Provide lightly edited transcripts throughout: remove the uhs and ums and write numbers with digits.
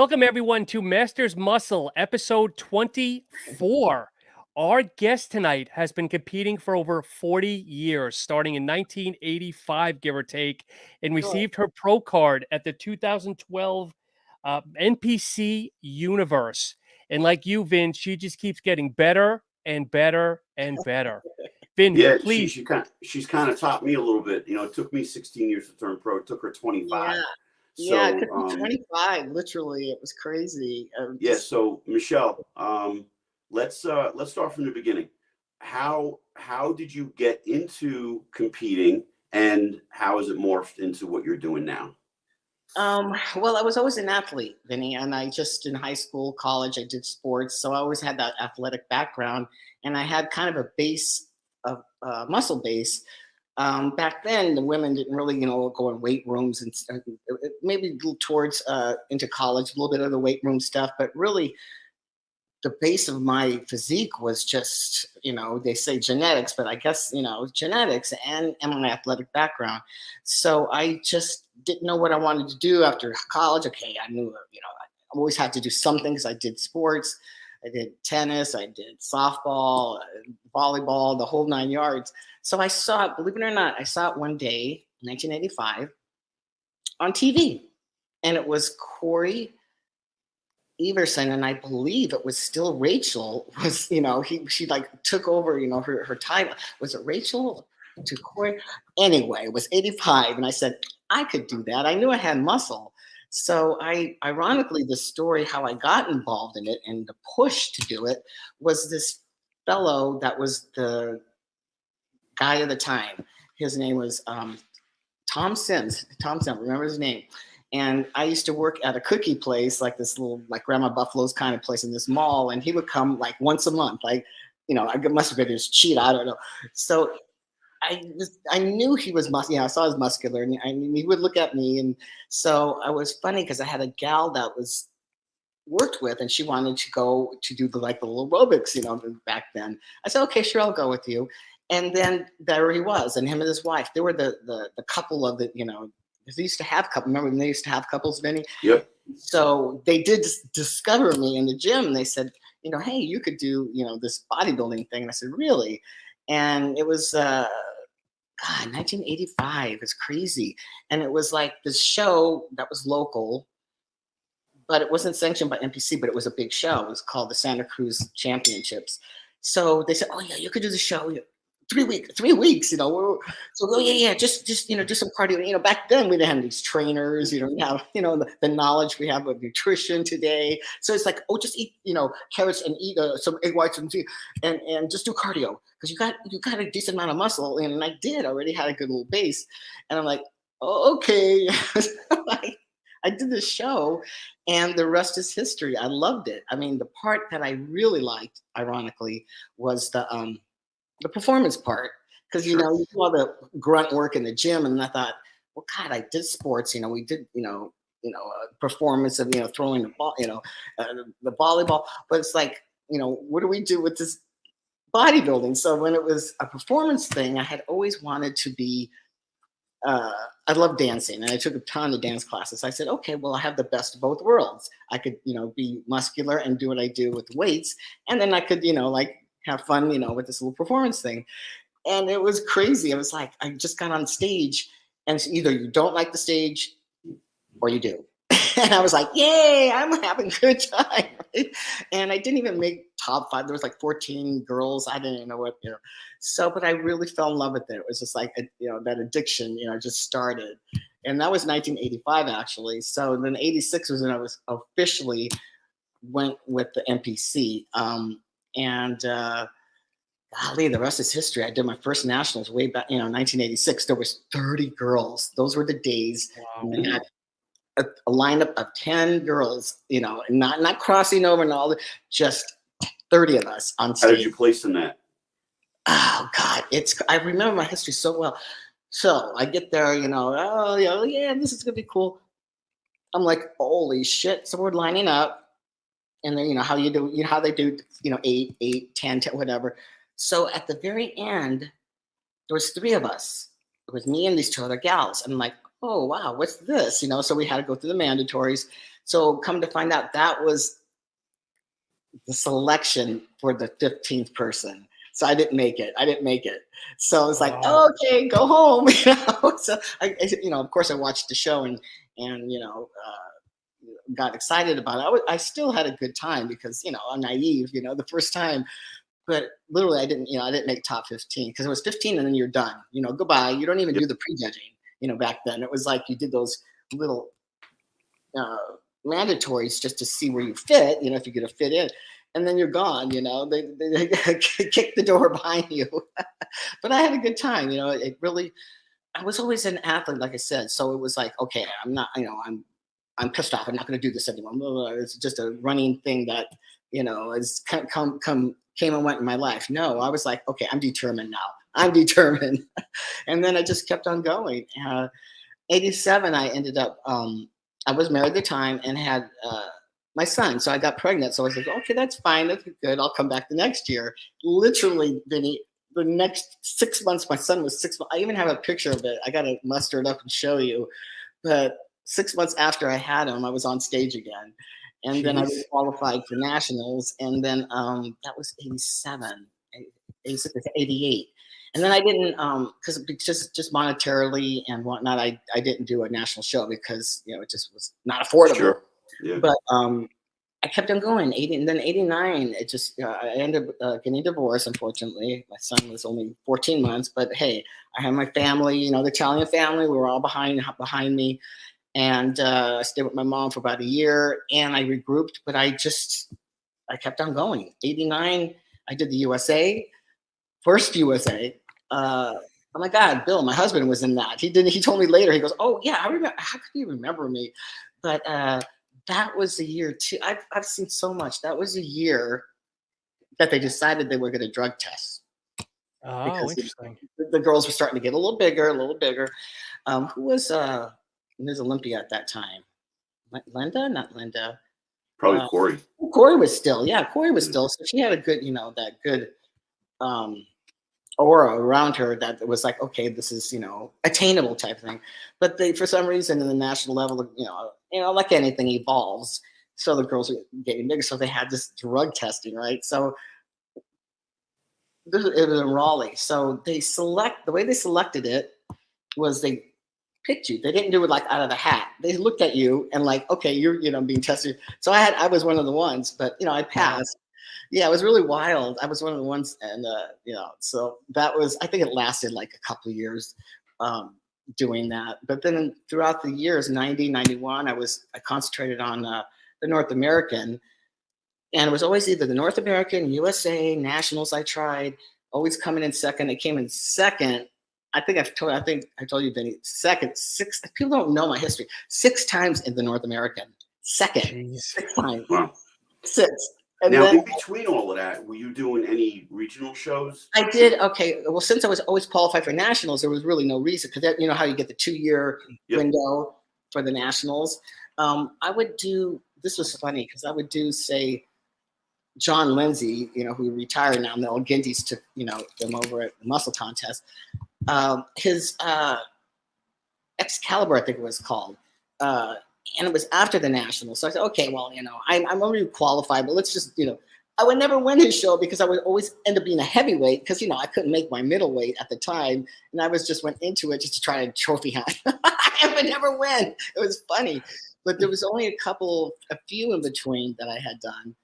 Welcome, everyone, to Masters Muscle, episode 24. Our guest tonight has been competing for over 40 years, starting in 1985, give or take, and received her pro card at the 2012 NPC Universe. And like you, Vin, she just keeps getting better and better and better. Vin, Yeah, please. she's kind of taught me a little bit. You know, it took me 16 years to turn pro. It took her 25. Yeah, it took me 25. Literally, it was crazy. Yeah. So Michelle, let's start from the beginning. How did you get into competing, and how has it morphed into what you're doing now? Well, I was always an athlete, Vinny, and I just in high school, college, I did sports, so I always had that athletic background, and I had kind of a base of muscle base. Back then, the women didn't really, go in weight rooms and maybe towards into college, a little bit of the weight room stuff, but really the base of my physique was just, they say genetics, but I guess, genetics and my athletic background. So I just didn't know what I wanted to do after college. Okay, I knew, I always had to do something because I did sports. I did tennis, I did softball, volleyball, the whole 9 yards. So I saw it, believe it or not, I saw it one day, 1985, on TV. And it was Corey Everson, and I believe it was still Rachel, she like took over, her title. Was it Rachel to Corey? Anyway, it was 85. And I said, I could do that. I knew I had muscle. So ironically, the story, how I got involved in it and the push to do it was this fellow that was the guy of the time. His name was Tom Sims. Tom Sims, remember his name. And I used to work at a cookie place, like this little, like Grandma Buffalo's kind of place in this mall. And he would come like once a month, like, I must have been his cheat. I don't know. So I knew he was I saw his muscular, and he would look at me. And so I was funny because I had a gal that was worked with, and she wanted to go to do the little aerobics, back then. I said, okay, sure, I'll go with you. And then there he was, and him and his wife, they were the couple of the, they used to have couple. Remember when they used to have couples, Vinny? Yep. So they did discover me in the gym, and they said, hey, you could do, this bodybuilding thing. And I said, really? And it was, 1985. It's crazy. And it was like this show that was local, but it wasn't sanctioned by NPC, but it was a big show. It was called the Santa Cruz Championships. So they said, oh yeah, you could do the show. 3 weeks, so just do some cardio. Back then we didn't have these trainers, we have, the knowledge we have of nutrition today. So it's like, just eat, carrots and eat some egg whites and just do cardio because you got a decent amount of muscle. And I did already had a good little base. And I'm like, oh, okay. I did this show and the rest is history. I loved it. I mean, the part that I really liked, ironically, was the performance part, because you do all the grunt work in the gym, and I thought, well, God, I did sports. We did, performance of throwing the ball, the volleyball. But it's like, what do we do with this bodybuilding? So when it was a performance thing, I had always wanted to be. I love dancing, and I took a ton of dance classes. I said, okay, well, I have the best of both worlds. I could, be muscular and do what I do with weights, and then I could, have fun, with this little performance thing. And it was crazy. I was like, I just got on stage, and it's either you don't like the stage or you do. And I was like, yay, I'm having a good time. Right? And I didn't even make top 5. There was like 14 girls. I didn't know what, So, but I really fell in love with it. It was just like, that addiction, just started. And that was 1985, actually. So then 86 was when I was officially went with the NPC. And golly, the rest is history. I did my first nationals way back, 1986. There was 30 girls. Those were the days. Wow. We had a lineup of 10 girls, not crossing over and all, just 30 of us on stage. How did you place in that? Oh God, I remember my history so well. So I get there, this is gonna be cool. I'm like, holy shit. So we're lining up. And then, how you do, how they do, 8, 10, whatever. So at the very end, there was 3 of us. It was me and these 2 other gals. And I'm like, oh, wow, what's this? So we had to go through the mandatories. So come to find out, that was the selection for the 15th person. So I didn't make it. So it's like, Wow. oh, okay, go home. So of course, I watched the show and got excited about it. I still had a good time because I'm naive. The first time, but literally I didn't make top 15 because it was 15 and then you're done. Goodbye. You don't even do the prejudging. Back then it was like you did those little mandatories just to see where you fit. If you get a fit in. And then you're gone, they kick the door behind you. But I had a good time, it really, I was always an athlete, like I said. So it was like, okay, I'm not, I'm pissed off. I'm not going to do this anymore. It's just a running thing that, has came and went in my life. No, I was like, okay, I'm determined now. I'm determined. And then I just kept on going. 87, I ended up, I was married at the time and had, my son. So I got pregnant. So I said, okay, that's fine. That's good. I'll come back the next year. Literally, Vinny, the next 6 months, my son was 6 months. I even have a picture of it. I got to muster it up and show you. But 6 months after I had him, I was on stage again. And then I was qualified for nationals. And then that was 87, 86, 88. And then I didn't, because just monetarily and whatnot, I didn't do a national show because, it just was not affordable. Sure. Yeah. But I kept on going. 80, and then 89, it just I ended up getting divorced. Unfortunately, my son was only 14 months. But hey, I had my family. The Italian family. We were all behind me, and I stayed with my mom for about a year. And I regrouped, but I kept on going. 89, I did the USA, first USA. Oh my God, Bill, my husband was in that. He told me later. He goes, "Oh yeah, I remember. How could you remember me?" But that was a year too. I've seen so much. That was a year that they decided they were going to drug test. Oh, because interesting. The girls were starting to get a little bigger. Who was Ms. Olympia at that time? Linda? Not Linda. Probably Corey. Corey was still. Yeah, Corey was still. So she had a good, that good aura around her that was like, okay, this is, attainable type of thing. But they, for some reason, in the national level, like anything evolves. So the girls were getting bigger. So they had this drug testing, right? So it was in Raleigh. So the way they selected it was they picked you. They didn't do it like out of the hat. They looked at you and like, okay, you're, being tested. So I was one of the ones, but I passed. Yeah, it was really wild. I was one of the ones, and so that was. I think it lasted like a couple of years doing that. But then throughout the years, 90, 91, I concentrated on the North American, and it was always either the North American, USA, nationals. I tried, always coming in second. It came in second. I think I told you, Vinny, second, 6. People don't know my history. 6 times in the North American, second. Jeez. 6 times. Wow. 6. And now, then, in between all of that, were you doing any regional shows? I did. Okay. Well, since I was always qualified for nationals, there was really no reason because you know how you get the 2-year window for the nationals. I would do. This was funny because I would do, say, John Lindsay, who retired now. Mel Ginty's took them over at the muscle contest. His Excalibur, I think it was called. And it was after the nationals. So I said, okay, well, I'm already qualified, but let's just, I would never win his show because I would always end up being a heavyweight because, I couldn't make my middleweight at the time. And I went into it just to try to trophy hunt. I would never win. It was funny. But there was only a few in between that I had done.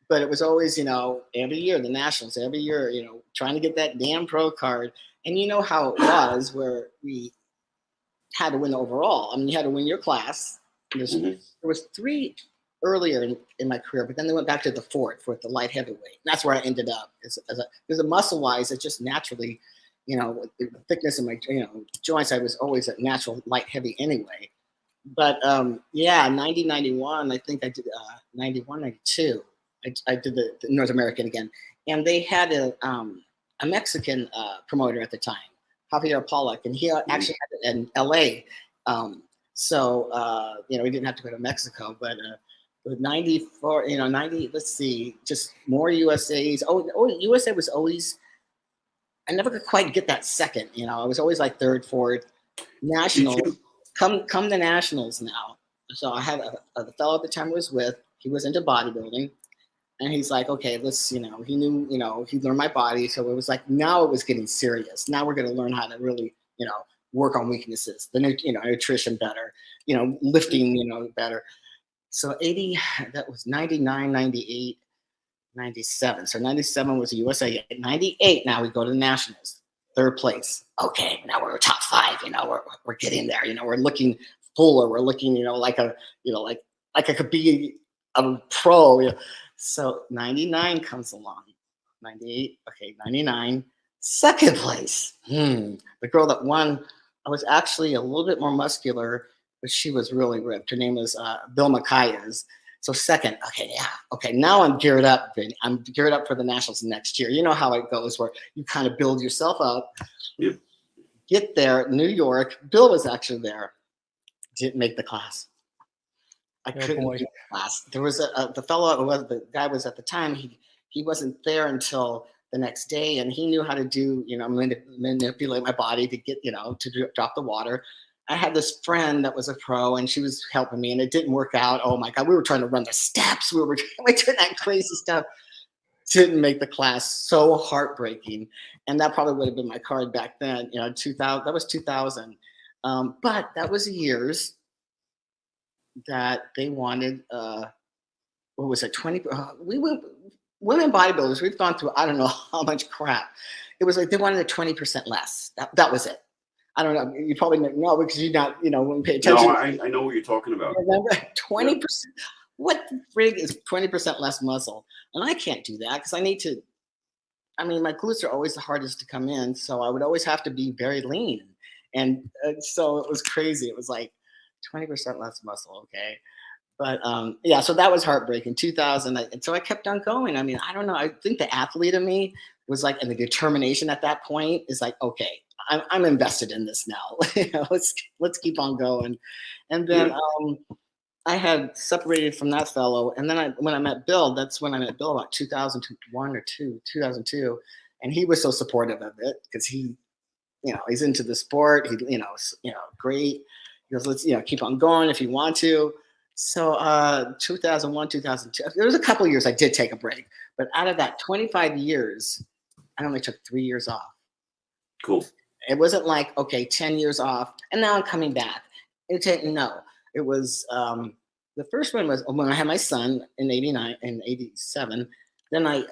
But it was always, every year, the nationals, every year, trying to get that damn pro card. And you know how it was where we had to win overall. I mean, you had to win your class. There was 3 earlier in my career, but then they went back to the fourth for the light heavyweight. And that's where I ended up. Because the muscle-wise, it just naturally, with the thickness of my joints, I was always a natural light heavy anyway. But 90, 91, I think I did 91, 92. I did the North American again. And they had a Mexican promoter at the time, Javier Pollack, and he actually had it in LA. So we didn't have to go to Mexico, but with 94, 90, let's see, just more USAs. Oh, USA was always, I never could quite get that second, I was always like third, fourth. Nationals, come the nationals now. So I had the fellow at the time I was with, he was into bodybuilding. And he's like, okay, let's, he knew, he learned my body. So it was like, now it was getting serious. Now we're going to learn how to really, work on weaknesses, nutrition better, lifting, better. So that was 99, 98, 97. So 97 was the USA. 98, now we go to the Nationals, third place. Okay, now we're top 5, we're getting there. We're looking fuller. We're looking, like like I could be a pro. So 99 comes along. 98, okay, 99, second place. The girl that won, I was actually a little bit more muscular, but she was really ripped. Her name was Bill Macias. So second, okay, yeah, okay, now I'm geared up, Vinny. I'm geared up for the Nationals next year. You know how it goes, where you kind of build yourself up. Yep. Get there, New York. Bill was actually there. Didn't make the class. I couldn't do the class. There was the fellow, the guy was at the time, he wasn't there until the next day, and he knew how to do, manipulate my body to get, to drop the water. I had this friend that was a pro, and she was helping me, and it didn't work out. Oh my God, we were trying to run the steps. We were doing that crazy stuff. Didn't make the class. So heartbreaking. And that probably would have been my card back then, 2000, that was 2000. But that was years that they wanted, what was it, 20, women bodybuilders, we've gone through, I don't know how much crap. It was like they wanted a 20% less. That was it. I don't know. You probably know because you're not, wouldn't pay attention. No, I know what you're talking about. Remember, 20%. Yep. What the frig is 20% less muscle? And I can't do that because I need to. I mean, my glutes are always the hardest to come in, so I would always have to be very lean, and so it was crazy. It was like 20% less muscle. Okay. But yeah, so that was heartbreaking. 2000, and so I kept on going. I mean, I don't know. I think the athlete in me was like, and the determination at that point is like, okay, I'm invested in this now. Let's keep on going. And then I had separated from that fellow, and then when I met Bill, that's when I met Bill about 2001 or 2002, and he was so supportive of it because he, he's into the sport. He, great. He goes, let's, keep on going if you want to. So 2001, 2002, there was a couple of years I did take a break, but out of that 25 years, I only took 3 years off. Cool. It wasn't like, okay, 10 years off, and now I'm coming back. No, it was, the first one was when I had my son in 89 and 87, then I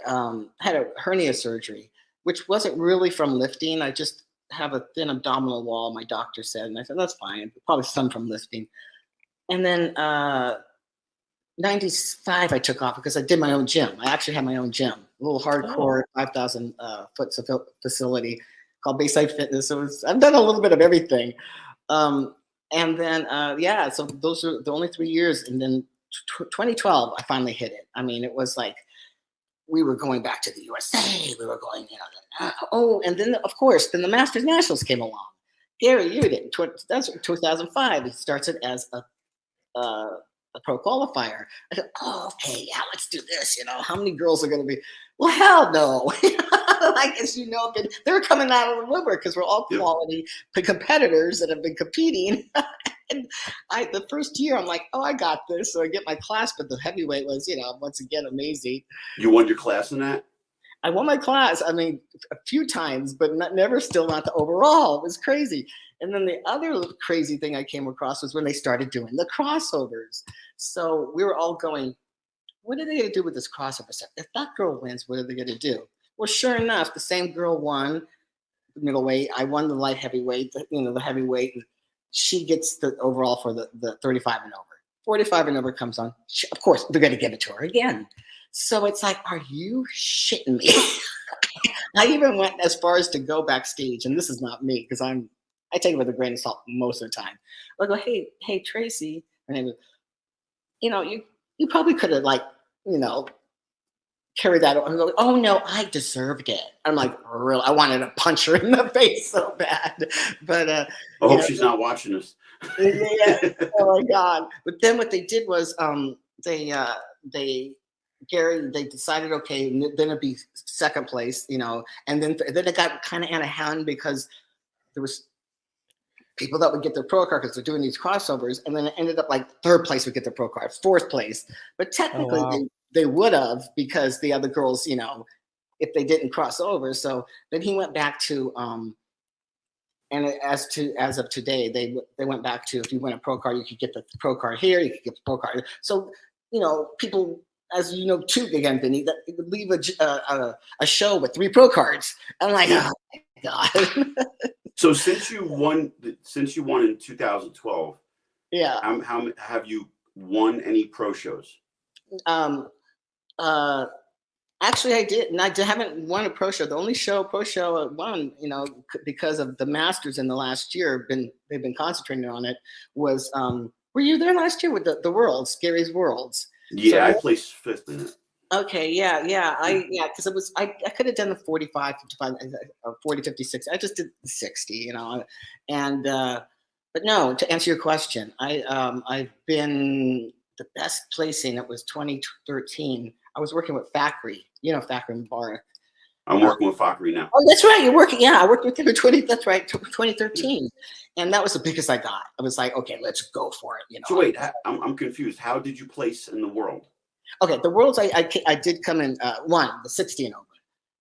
had a hernia surgery, which wasn't really from lifting. I just have a thin abdominal wall, my doctor said, and I said, that's fine, probably some from lifting. And then 95, I took off because I did my own gym. I actually had my own gym, a little hardcore 5,000 foot facility called Bayside Fitness. So I've done a little bit of everything. And then, so those are the only 3 years. And then 2012, I finally hit it. I mean, it was like we were going back to the USA. We were going, and then, of course, then the Masters Nationals came along. Gary, you did. That's 2005. He starts it as a pro qualifier. I said, oh, okay, yeah, let's do this. How many girls are going to be? Well, hell no. I guess they're coming out of the woodwork because we're all quality competitors that have been competing. And the first year, I'm like, oh, I got this. So I get my class, but the heavyweight was, once again, amazing. You won your class in that? I won my class, I mean, a few times, but not the overall. It was crazy. And then the other crazy thing I came across was when they started doing the crossovers. So we were all going, what are they going to do with this crossover stuff? If that girl wins, what are they going to do? Well, sure enough, the same girl won the middleweight. I won the light heavyweight, the heavyweight. And she gets the overall for the 35 and over. 45 and over comes on. Of course, they're going to give it to her again. So it's like, are you shitting me? I even went as far as to go backstage, and this is not me because I take it with a grain of salt most of the time. I go, hey, Tracy, her name is, you probably could have carried that over. I go, oh no, I deserved it. I'm like, really? I wanted to punch her in the face so bad, but I hope she's not watching us. Yeah. Oh my God! But then what they did was they decided, okay, then it'd be second place, and then it got kind of out of hand because there was people that would get their pro card because they're doing these crossovers, and then it ended up like third place would get their pro card, fourth place. But technically they would have, because the other girls, you know, if they didn't cross over. So then he went back to and as of today, they went back to, if you win a pro card, you could get the pro card here, you could get the pro card. So, you know, people, as you know, too, again, Vinny, that they would leave a show with 3 pro cards. I'm like, oh my God. So since you won in 2012, yeah, how have you won any pro shows? Actually, I did, and I haven't won a pro show. The only pro show I won, you know, because of the Masters in the last year, they've been concentrating on it, was, were you there last year with the Worlds, Gary's Worlds? Yeah, so I placed 5th in it. Okay, yeah, because it was, I could have done the 45, 55, 40, 56. I just did the 60, you know, and but no, to answer your question, I've been the best placing. It was 2013. I was working with Factory, you know, Factory Mubarak. I'm working with Factory now. Oh, that's right. You're working. Yeah, I worked with him in 2013, and that was the biggest I got. I was like, okay, let's go for it. You know. So wait, I'm confused. How did you place in the world? Okay, the Worlds, I did come in, won the 60 and over.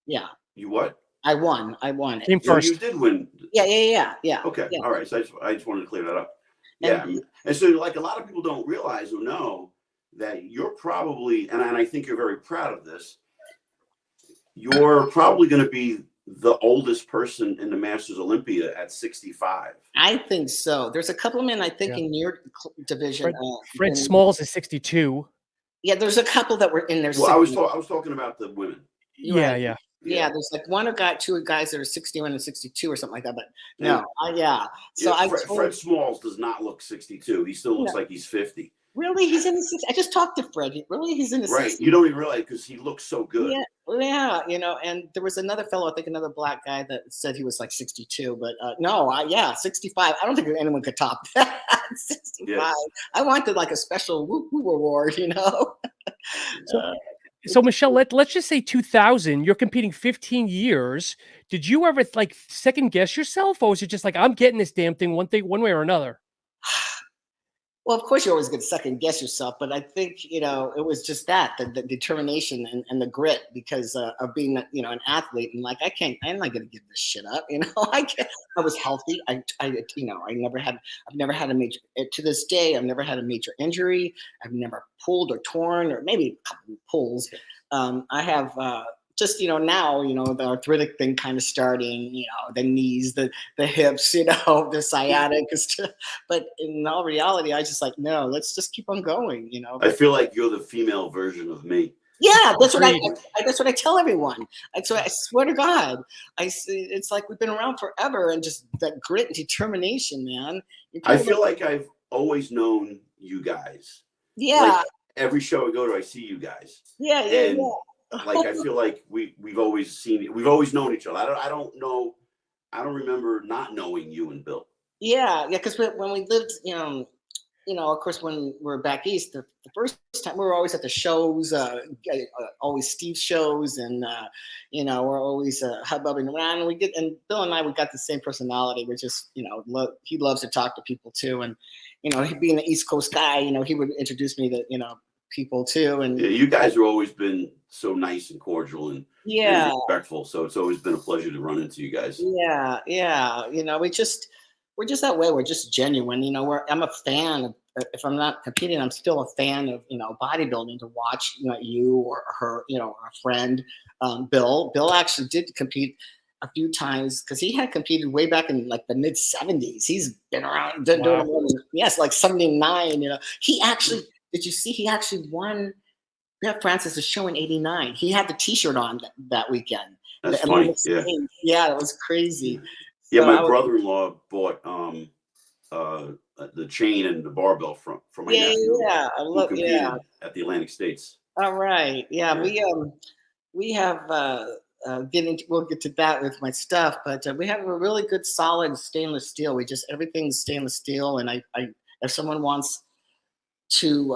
Yeah. You what? I won it. Team first. You did win. Yeah. Okay, yeah. All right. So I just wanted to clear that up. Yeah, and so like a lot of people don't realize or know that you're probably, and I think you're very proud of this, you're probably going to be the oldest person in the Masters Olympia at 65. I think so. There's a couple of men, I think, in your division. Fred Smalls is 62. Yeah, there's a couple that were in there. Well, I was talking about the women. Right. Yeah. Yeah, there's like two guys that are 61 and 62 or something like that. But no, So Fred Smalls does not look 62. He still looks like he's 50. Really? He's in his 60s. I just talked to Fred. Really? He's in his 60s. Right. You don't even realize because he looks so good. Yeah. You know, and there was another fellow, I think another black guy that said he was like 62, but no, 65. I don't think anyone could top that. 65. Yes. I wanted like a special woo-woo award, you know? So Michelle, let's just say 2000, you're competing 15 years. Did you ever like second guess yourself, or was it just like, I'm getting this damn thing one way or another? Well, of course, you always get second guess yourself, but I think, you know, it was just that the determination and the grit because of being, you know, an athlete, and like I'm not gonna give this shit up, you know. I was healthy. I've never had a major, to this day, I've never had a major injury. I've never pulled or torn, or maybe a couple of pulls. I have just, you know, now, you know, the arthritic thing kind of starting, you know, the knees, the hips, you know, the sciatic. But in all reality, I just like, no, let's just keep on going, you know. I feel like you're the female version of me. Yeah, that's what I tell everyone. So I swear to God, it's like we've been around forever, and just that grit and determination, man. I feel like I've always known you guys. Yeah. Like every show I go to, I see you guys. Yeah. Like I feel like we've always known each other. I don't remember not knowing you and Bill. Yeah, because when we lived, you know, of course, when we were back east, the first time we were always at the shows, always Steve's shows, and you know, we're always hubbubbing around. And Bill and we got the same personality. We're just, you know, he loves to talk to people too, and you know, he being an East Coast guy, you know, he would introduce me to, you know, people too. And yeah, you guys have always been so nice and cordial and respectful. So it's always been a pleasure to run into you guys. Yeah. You know, we're just that way. We're just genuine. You know, I'm a fan of, if I'm not competing, I'm still a fan of, you know, bodybuilding, to watch, you know, you or her, you know, our friend, Bill. Bill actually did compete a few times because he had competed way back in like the mid 70s. He's been around, like 79, you know. He actually, did you see, he actually won Beth Francis' show in 89. He had the t-shirt on that weekend. That's funny. Yeah, that was crazy. Yeah, my brother-in-law bought the chain and the barbell from my nephew. Yeah, I love at the Atlantic States. All right. Yeah. We have we'll get to that with my stuff, but we have a really good solid stainless steel. Everything's stainless steel, and I if someone wants to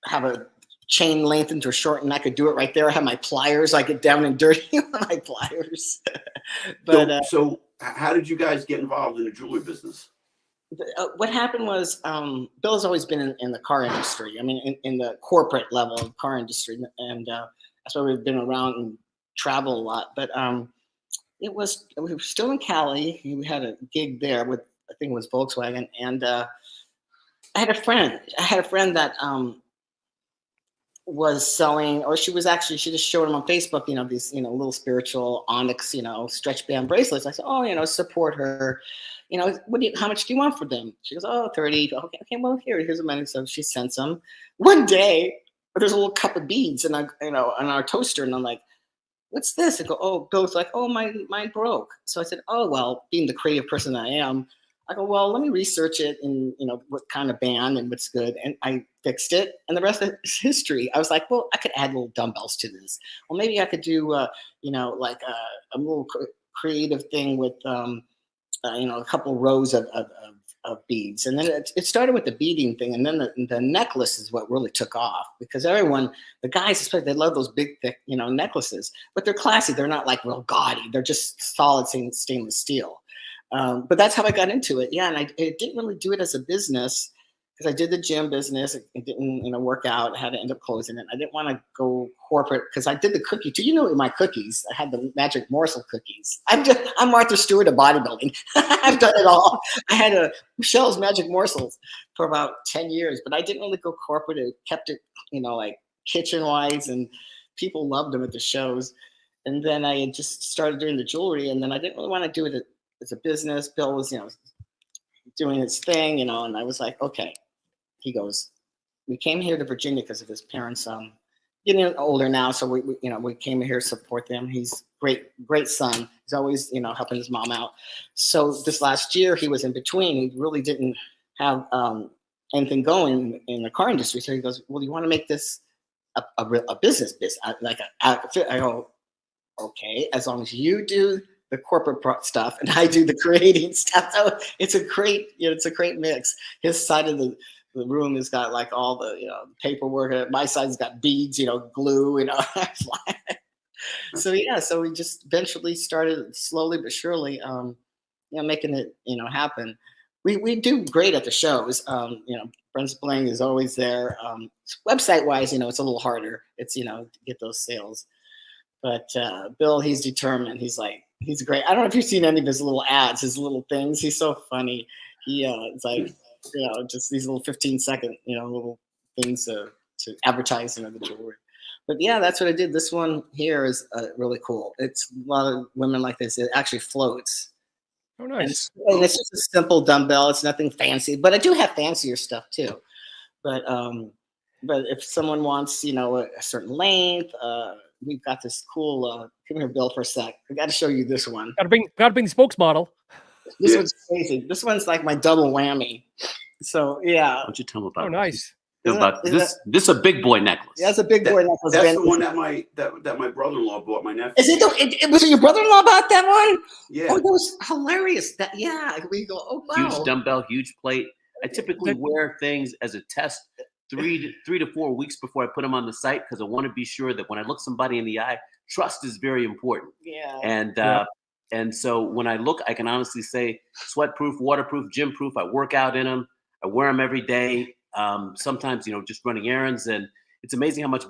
have a chain lengthened or shortened, I could do it right there. I have my pliers. I get down and dirty with my pliers. But so how did you guys get involved in the jewelry business? What happened was Bill's always been in the car industry. I mean, in the corporate level of the car industry, and that's why we've been around and travel a lot. But we were still in Cali. We had a gig there with, I think it was Volkswagen, and I had a friend that was selling, or she just showed him on Facebook, these, little spiritual onyx, stretch band bracelets. I said, oh, support her. How much do you want for them? She goes, oh, 30. Okay, well, here's the money. So she sent some. One day, there's a little cup of beads on our toaster, and I'm like, what's this? I go, oh, Bill's like, oh, mine broke. So I said, oh, well, being the creative person I am, I go, well, let me research it and, what kind of band and what's good. And I fixed it. And the rest is history. I was like, well, I could add little dumbbells to this. Well, maybe I could do, like a little creative thing with, a couple rows of beads. And then it started with the beading thing. And then the necklace is what really took off, because the guys, especially, they love those big, thick, necklaces, but they're classy. They're not like real gaudy. They're just solid stainless steel. But that's how I got into it. Yeah. And I didn't really do it as a business, because I did the gym business. It didn't, work out. I had to end up closing it. I didn't want to go corporate, because I did the cookie too. My cookies. I had the magic morsel cookies. I'm Martha Stewart of bodybuilding. I've done it all. I had Michelle's magic morsels for about 10 years, but I didn't really go corporate. It kept it, like kitchen wise, and people loved them at the shows. And then I had just started doing the jewelry, and then I didn't really want to do it as a business. Bill was, doing his thing, and I was like, okay. He goes, we came here to Virginia because of his parents getting older now. So we came here to support them. He's great son. He's always, helping his mom out. So this last year he was in between. He really didn't have anything going in the car industry. So he goes, well, you want to make this a business? I go, okay, as long as you do the corporate stuff and I do the creating stuff. So it's a great mix. His side of the room has got like all the paperwork. My side's got beads, glue, So yeah, so we just eventually started slowly but surely, making it happen. We do great at the shows. Brent's Bling is always there. Website wise, it's a little harder. It's to get those sales. But Bill, he's determined. He's great. I don't know if you've seen any of his little ads, his little things. He's so funny. It's like, just these little 15-second, little things to advertise, the jewelry. But yeah, that's what I did. This one here is really cool. It's a lot of women like this. It actually floats. Oh, nice. And it's just a simple dumbbell. It's nothing fancy, but I do have fancier stuff too. But if someone wants, a certain length, we've got this cool. Come here, Bill, for a sec. I got to show you this one. Got to bring the spokesmodel. This one's crazy. This one's like my double whammy. So yeah. Why don't you tell me about? Oh, nice. This is a big boy necklace. Yeah, it's a big boy necklace. That's the one that my brother-in-law bought my nephew. Is it? Was it your brother-in-law bought that one? Yeah. Oh, that was hilarious. We go. Oh wow. Huge dumbbell, huge plate. I typically wear things as a test 3 to 4 weeks before I put them on the site, because I want to be sure that when I look somebody in the eye, trust is very important. Yeah. And so when I look, I can honestly say sweat-proof, waterproof, gym-proof. I work out in them. I wear them every day. Sometimes, just running errands. And it's amazing how much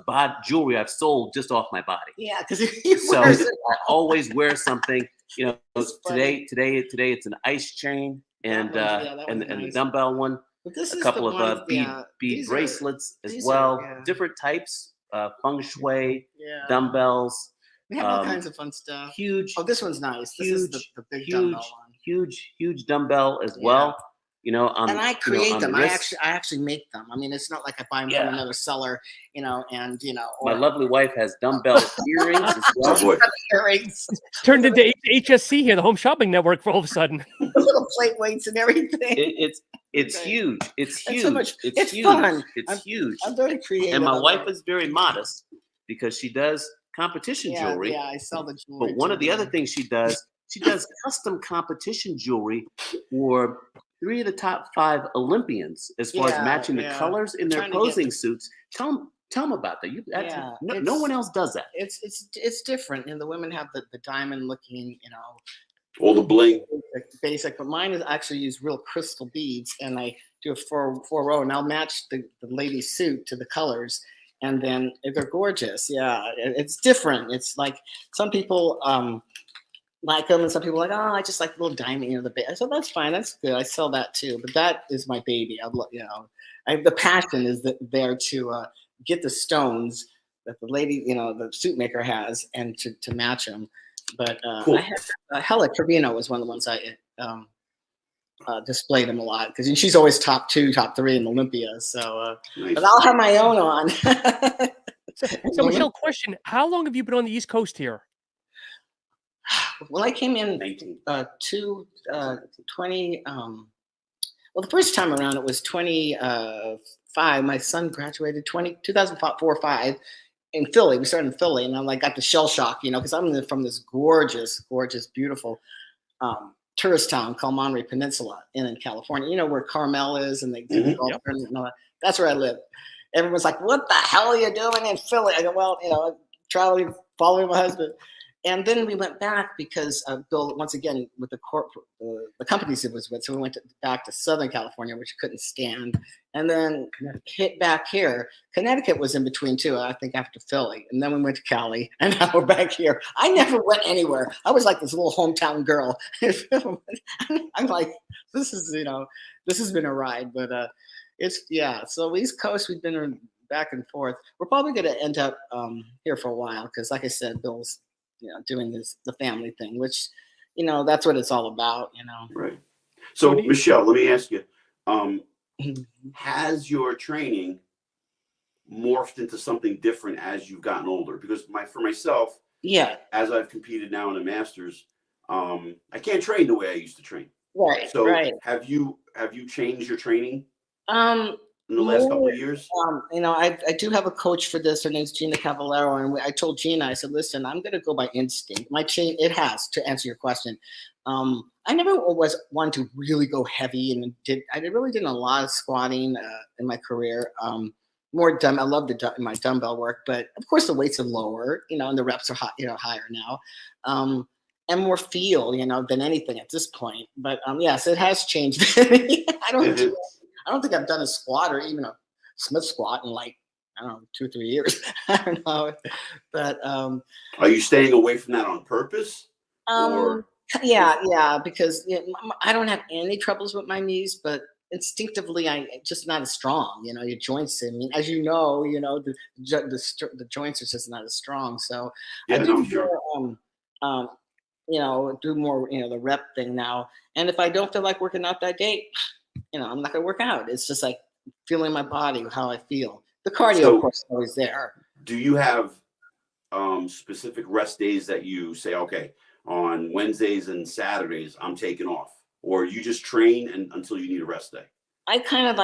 jewelry I've sold just off my body. Yeah, because I always wear something. Today it's an ice chain and the dumbbell one. A couple of bead bracelets as well. Different types, feng shui, dumbbells. We have all kinds of fun stuff. Huge. Oh, this one's nice. This is the big dumbbell one. Huge dumbbell as well. And I create them. I actually make them. I mean, it's not like I buy them from another seller. My lovely wife has dumbbell earrings as well. Earrings. Turned into HSC here, the Home Shopping Network, for all of a sudden. Little plate weights and everything. It's huge. It's huge. So much, it's huge. fun. It's huge. I'm very creative. And my wife is very modest because she does competition jewelry. Yeah, I sell the jewelry. But one of the other things she does custom competition jewelry for 3 of the top 5 Olympians as far as matching the colors in their posing suits. Tell them about that. No one else does that. It's different. And the women have the diamond looking, All the bling. Basic, but mine is actually use real crystal beads, and I do a four row, and I'll match the lady's suit to the colors, and then they're gorgeous. Yeah, it's different. It's like some people like them, and some people are like, oh, I just like the little diamond, you know, the bit. So that's fine, that's good. I sell that too, but that is my baby. The passion is there to get the stones that the lady, you know, the suit maker has, and to match them. But Cool. I had Hella Trevino was one of the ones I displayed them a lot, because she's always top 2, top 3 in Olympia. So, Nice. but I'll have my own on. So Michelle, question: how long have you been on the East Coast here? Well, I came in 20. Well, the first time around it was 25. My son graduated 2004 or 5 in Philly. We started in Philly, and I'm like got the shell shock, you know, because I'm from this gorgeous, beautiful tourist town called Monterey Peninsula in California. You know where Carmel is, and they do the golf tournament and all that. That's where I live. Everyone's like, "What the hell are you doing in Philly?" I go, "Well, you know, traveling, following my husband." And then we went back because Bill, once again, with the companies he was with. So we went back to Southern California, which I couldn't stand. And then hit back here. Connecticut was in between too, I think, after Philly. And then we went to Cali, and now we're back here. I never went anywhere. I was like this little hometown girl. I'm like, this has been a ride. But so East Coast, we've been back and forth. We're probably going to end up here for a while because, like I said, Bill's doing the family thing, which, that's what it's all about, Right. So Michelle, let me ask you, has your training morphed into something different as you've gotten older? Because for myself, as I've competed now in the Masters, I can't train the way I used to train. Right. So right. have you changed your training in the last couple of years? I do have a coach for this. Her name's Gina Cavallero, and I told Gina, I said, listen, I'm going to go by instinct. It has, to answer your question. I never was one to really go heavy, and I really did a lot of squatting in my career. More dumb. I love my dumbbell work, but of course the weights are lower, and the reps are higher now, and more feel, than anything at this point. But yes, it has changed. I don't think I've done a squat or even a Smith squat in 2 or 3 years. I don't know, but are you staying away from that on purpose? Yeah, because I don't have any troubles with my knees, but instinctively I'm just not as strong. Your joints. I mean, as the joints are just not as strong. So I do do more the rep thing now. And if I don't feel like working out that day, I'm not gonna work out. It's just like feeling my body, how I feel. The cardio, of course, is always there. Do you have specific rest days that you say, okay, on Wednesdays and Saturdays, I'm taking off, or you just train until you need a rest day? I kind of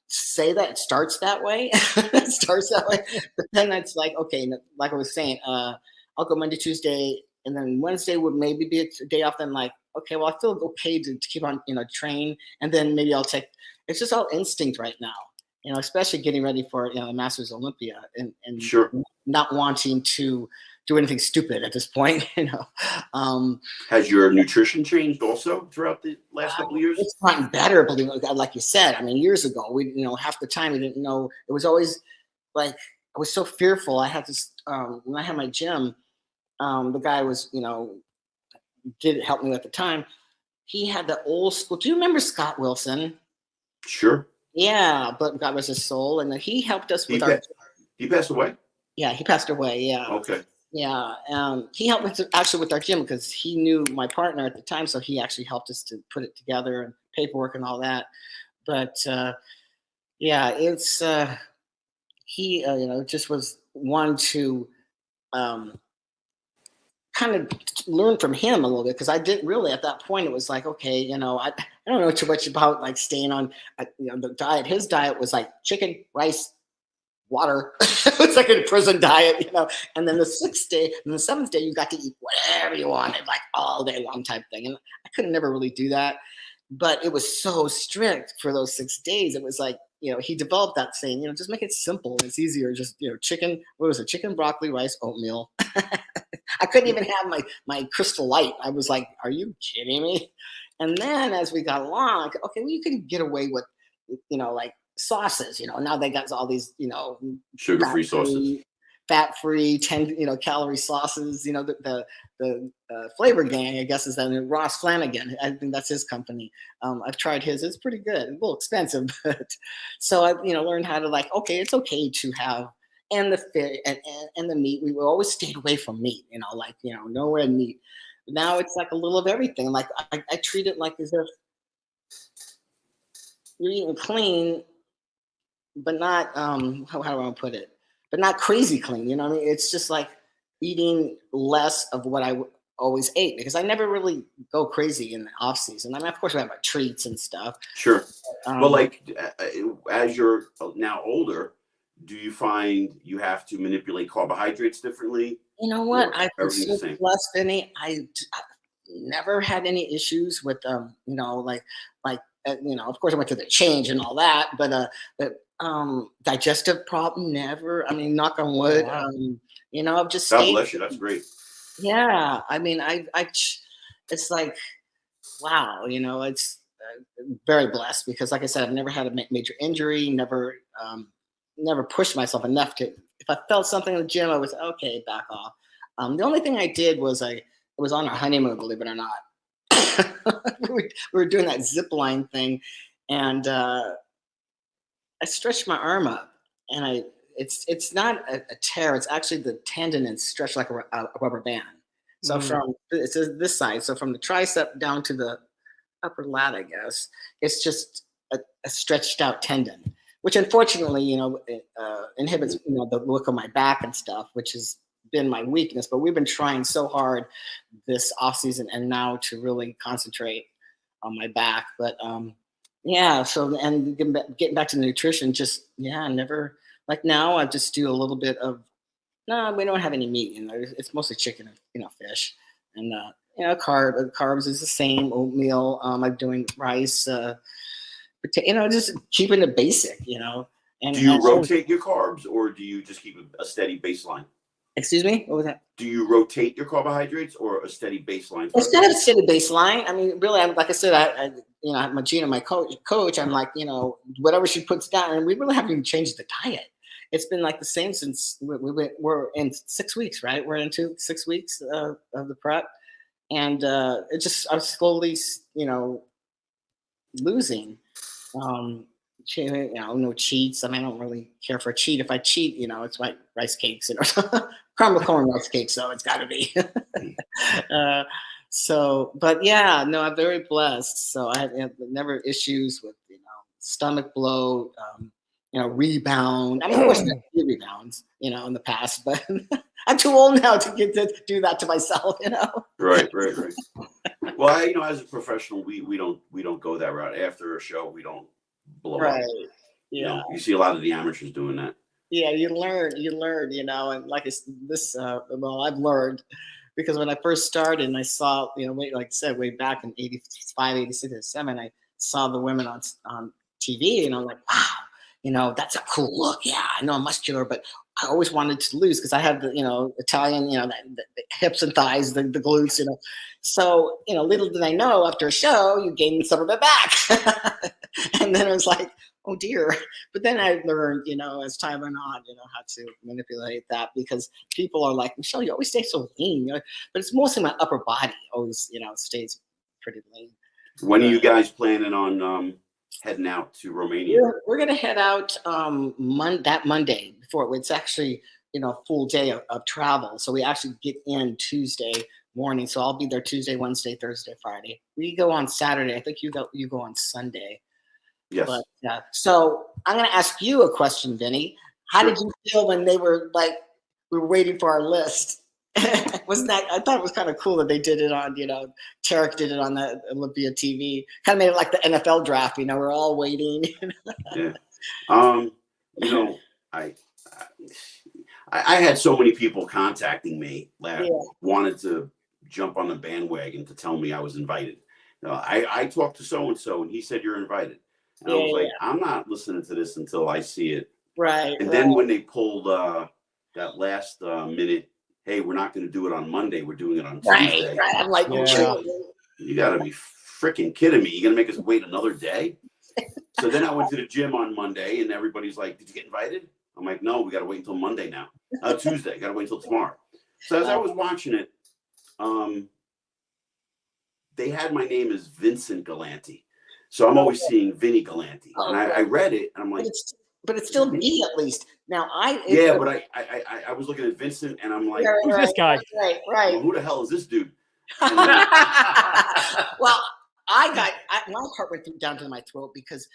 say that it starts that way. But then it's like, okay, like I was saying, I'll go Monday, Tuesday, and then Wednesday would maybe be a day off. Then okay, well, I feel okay to keep on, train, and then maybe I'll take. It's just all instinct right now, especially getting ready for the Masters Olympia, and sure, not wanting to do anything stupid at this point. Has your nutrition changed also throughout the last couple of years? It's gotten better, believe it or not. Like you said, I mean, years ago, we half the time we didn't know. It was always like I was so fearful. I had this when I had my gym. The guy was did help me at the time. He had the old school. Do you remember Scott Wilson? Sure. Yeah, but God rest his soul, and he helped us with He passed away. Yeah, he passed away. Yeah. Okay. Yeah, he helped us actually with our gym because he knew my partner at the time, so he actually helped us to put it together and paperwork and all that. But it's he just was one to kind of learn from him a little bit, because I didn't really at that point. It was like, okay, I don't know too much about staying on the diet. His diet was like chicken, rice, water. It was like a prison diet, and then the 6th day and the 7th day you got to eat whatever you wanted, all day long type thing. And I could never really do that, but it was so strict for those 6 days. It was like, he developed that saying, just make it simple. It's easier. Just, chicken, what was it? Chicken, broccoli, rice, oatmeal. I couldn't even have my Crystal Light. I was like, are you kidding me? And then as we got along, okay, well, you can get away with, like sauces, now they got all these, sugar-free sauces, fat-free, 10, calorie sauces, the Flavor Gang, I guess, is that Ross Flanagan. I think that's his company. I've tried his. It's pretty good. A little expensive, but so I've, learned how to like, okay, it's okay to have, and the fish and the meat. We always stayed away from meat, no red meat. Now it's like a little of everything. Like I treat it like as if you're eating clean, but not, how do I want to put it? But not crazy clean, you know what I mean? It's just like eating less of what I always ate, because I never really go crazy in the off season. I mean, of course, we have our treats and stuff. Sure. But like, as you're now older, do you find you have to manipulate carbohydrates differently? You know what? I've been so blessed, Vinny. I never had any issues with, of course, I went to the change and all that, but digestive problem, never. I mean, knock on wood. Wow. I've just God bless you. That's great. Yeah, I mean, it's like, wow, it's very blessed, because, like I said, I've never had a major injury, never pushed myself enough to. If I felt something in the gym, I was okay, back off. The only thing I did was I was on our honeymoon, believe it or not. we were doing that zip line thing, and I stretched my arm up, and it's not a tear. It's actually the tendon is stretched like a rubber band. So from it's this side, so from the tricep down to the upper lat, I guess, it's just a stretched out tendon, which unfortunately, inhibits the look of my back and stuff, which has been my weakness. But we've been trying so hard this off season and now to really concentrate on my back. But yeah, so and getting back to the nutrition, just never. Like now, I just do a little bit of. No, we don't have any meat in there. It's mostly chicken and fish, and carbs is the same. Oatmeal. I'm doing rice. Just keeping it basic. And do you rotate your carbs, or do you just keep a steady baseline? Excuse me, what was that? Do you rotate your carbohydrates or a steady baseline? Instead of a steady baseline, I mean, really, like I said, I'm Gina, my coach. I'm like, whatever she puts down, and we really haven't even changed the diet. It's been like the same since we're in 6 weeks, right? We're into 6 weeks of the prep, and I'm slowly, losing. No cheats. I mean, I don't really care for a cheat. If I cheat, it's like rice cakes or caramel corn rice cakes, so it's got to be. But yeah, no, I'm very blessed. So I have never issues with stomach bloat, rebound. I mean, of course, I had rebounds, in the past, but I'm too old now to get to do that to myself, Right. Well, as a professional, we don't go that route. After a show, we don't blow up. Yeah. You see a lot of the amateurs doing that. Yeah, you learn, and like this, I've learned, because when I first started and I saw, like I said, way back in 85, 86, 87, I saw the women on TV, and I'm like, wow, that's a cool look. Yeah, I know I'm muscular, but I always wanted to lose because I have the, Italian, the hips and thighs, the glutes, So, little did I know, after a show, you gain some of it back. And then it was like, oh dear. But then I learned, as time went on, how to manipulate that, because people are like, Michelle, you always stay so lean. But it's mostly my upper body always, stays pretty lean. When are you guys planning on heading out to Romania? We're going to head out that Monday. Before it's actually, a full day of travel. So we actually get in Tuesday morning. So I'll be there Tuesday, Wednesday, Thursday, Friday. We go on Saturday. I think you go on Sunday. Yes. But, so I'm going to ask you a question, Vinny. How did you feel when they were like, we were waiting for our list? Wasn't that? I thought it was kind of cool that they did it on, Tarek did it on the Olympia TV. Kind of made it like the NFL draft. We're all waiting. Yeah. I had so many people contacting me that wanted to jump on the bandwagon to tell me I was invited. I talked to so-and-so and he said you're invited. And I was like, I'm not listening to this until I see it. Right. And then when they pulled that last minute, hey, we're not going to do it on Monday, we're doing it on Tuesday. Right. I'm like, you got to be freaking kidding me. You're going to make us wait another day? So then I went to the gym on Monday, and everybody's like, did you get invited? I'm like, no, we got to wait until Monday now. Tuesday, got to wait until tomorrow. So as I was watching it, they had my name as Vincent Galanti. So I'm always seeing Vinny Galanti. And I read it, and I'm like, but it's still V at least. Now but I was looking at Vincent, and I'm like, who's this guy? Right. Well, who the hell is this dude? Well, my heart went down to my throat because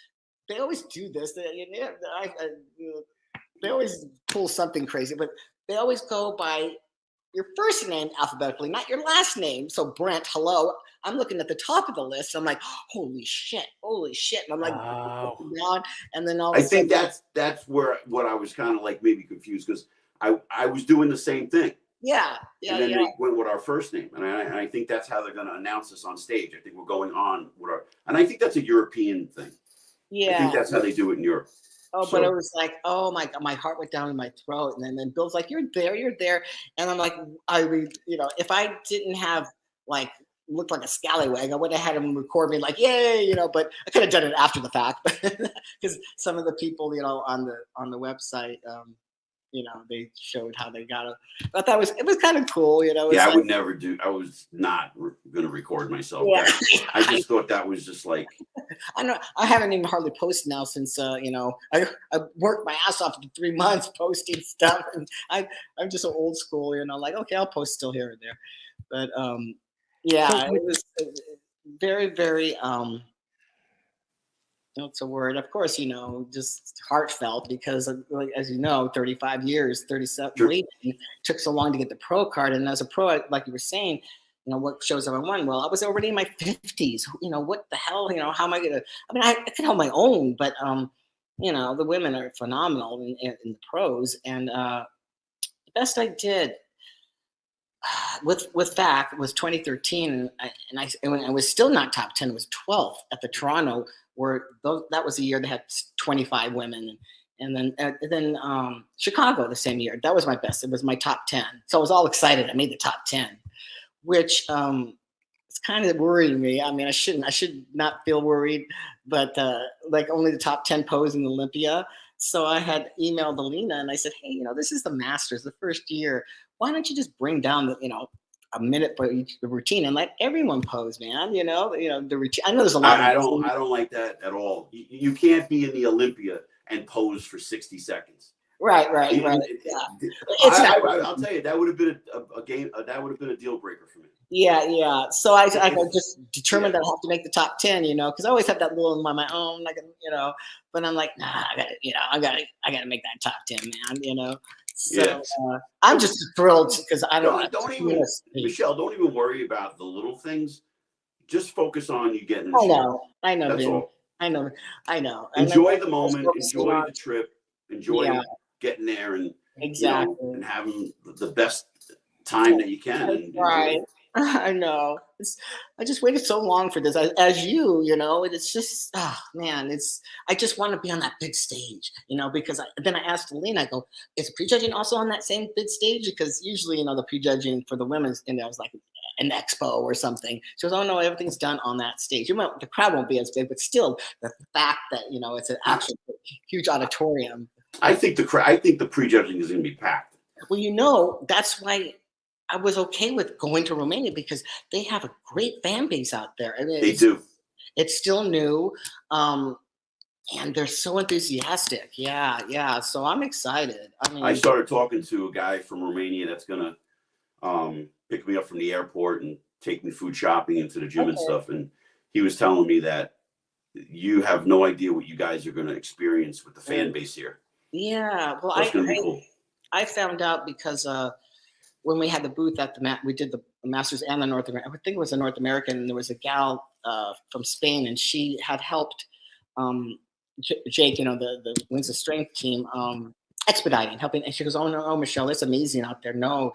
they always do this. They always pull something crazy, but they always go by your first name alphabetically, not your last name. So Brent, hello. I'm looking at the top of the list. I'm like, holy shit. And I'm like, down, and then all. I think that's where what I was kind of like maybe confused because I was doing the same thing. Yeah. And then they went with our first name, and I think that's how they're going to announce us on stage. I think we're going on with and I think that's a European thing. Yeah. I think that's how they do it in Europe. But it was like, oh my God, my heart went down in my throat. And then Bill's like, you're there. And I'm like, if I didn't have like, looked like a scallywag, I would have had him record me like, yay, but I could have done it after the fact. Because some of the people, on the website, they showed how they got it. But it was kind of cool, I would never do. I was not going to record myself. Yeah. I just thought that was just like. I know. I haven't even hardly posted now since I worked my ass off for 3 months posting stuff, and I'm just so old school, like okay, I'll post still here and there, but it was very, very what's a word? Of course, just heartfelt because, like as 35 years, 37 waiting took so long to get the pro card, and as a pro, like you were saying, what shows have I won? Well, I was already in my 50s. What the hell? How am I gonna? I mean, I can hold my own, but the women are phenomenal in the pros, and the best I did with FAC was 2013, and I was still not top 10. It was 12th at the Toronto, where that was the year they had 25 women, and then Chicago the same year. That was my best. It was my top 10. So I was all excited. I made the top 10, which it's kind of worrying me. I mean, I should not feel worried, but like only the top 10 pose in Olympia. So I had emailed Alina and I said, hey, this is the Masters, the first year. Why don't you just bring down the, a minute for each routine and let everyone pose, man? The routine. I know there's a lot. I don't like that at all. You can't be in the Olympia and pose for 60 seconds. Right. Yeah. I'll tell you, that would have been a game. That would have been a deal breaker for me. Yeah. So I just determined that I have to make the top 10, because I always have that little in my own, like, but I'm like, nah, I gotta make that top 10, man, So I'm just thrilled because I don't even, Michelle, don't even worry about the little things. Just focus on you getting. I know. That's all. I know. Enjoy the moment. Enjoy the trip. Enjoy getting there and exactly and having the best time that you can. And right. I know. I just waited so long for this. As it's just, man, I just want to be on that big stage, because then I asked Alina, I go, is prejudging also on that same big stage? Because usually, the prejudging for the women's, it was like an expo or something. She goes, oh no, everything's done on that stage. The crowd won't be as big, but still the fact that, it's an actual huge auditorium. I think the prejudging is going to be packed. Well, that's why I was okay with going to Romania because they have a great fan base out there. I mean, they do. It's still new, and they're so enthusiastic. Yeah. So I'm excited. I mean, I started talking to a guy from Romania that's gonna pick me up from the airport and take me food shopping into the gym and stuff. And he was telling me that you have no idea what you guys are going to experience with the fan base here. Yeah. Well, that's going to be cool. I found out because when we had the booth at we did the Masters and the North American, I think it was the North American, and there was a gal from Spain, and she had helped Jake, the Wins of Strength team. expediting, helping. And she goes, "Oh no, Michelle, it's amazing out there. No,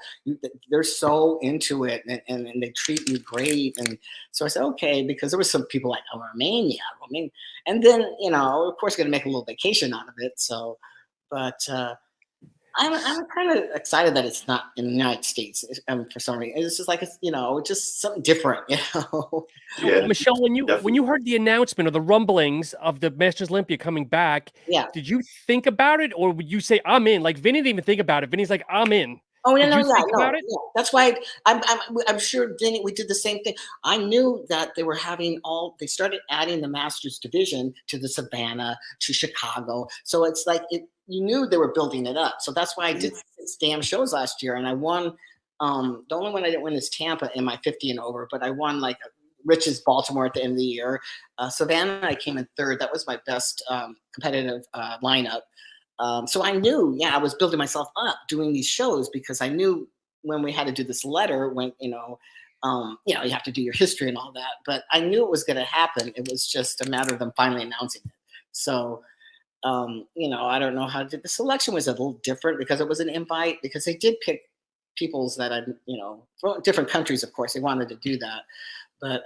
they're so into it, and they treat you great." And so I said, "Okay," because there was some people like, "Oh, Romania, Romania," and then of course, going to make a little vacation out of it. So, but I'm kind of excited that it's not in the United States for some reason. It's just like it's just something different, Yeah, Michelle, when definitely. you heard the announcement or the rumblings of the Masters Olympia coming back, Yeah. did you think about it, or would you say I'm in? Like Vinny didn't even think about it. Vinny's like, I'm in. Oh Did no, you yeah, think no, about it? yeah. That's why I'm sure Vinny, we did the same thing. I knew that they were having they started adding the Masters division to the Savannah, to Chicago. So it's like you knew they were building it up. So that's why I did 6 damn shows last year, and I won. The only one I didn't win is Tampa in my 50 and over, but I won like Rich's Baltimore at the end of the year. Savannah, I came in 3rd. That was my best competitive lineup. So I knew, I was building myself up doing these shows because I knew when we had to do this letter, when you have to do your history and all that. But I knew it was going to happen. It was just a matter of them finally announcing it. So, I don't know how the selection was a little different because it was an invite, because they did pick peoples that from different countries. Of course, they wanted to do that, but.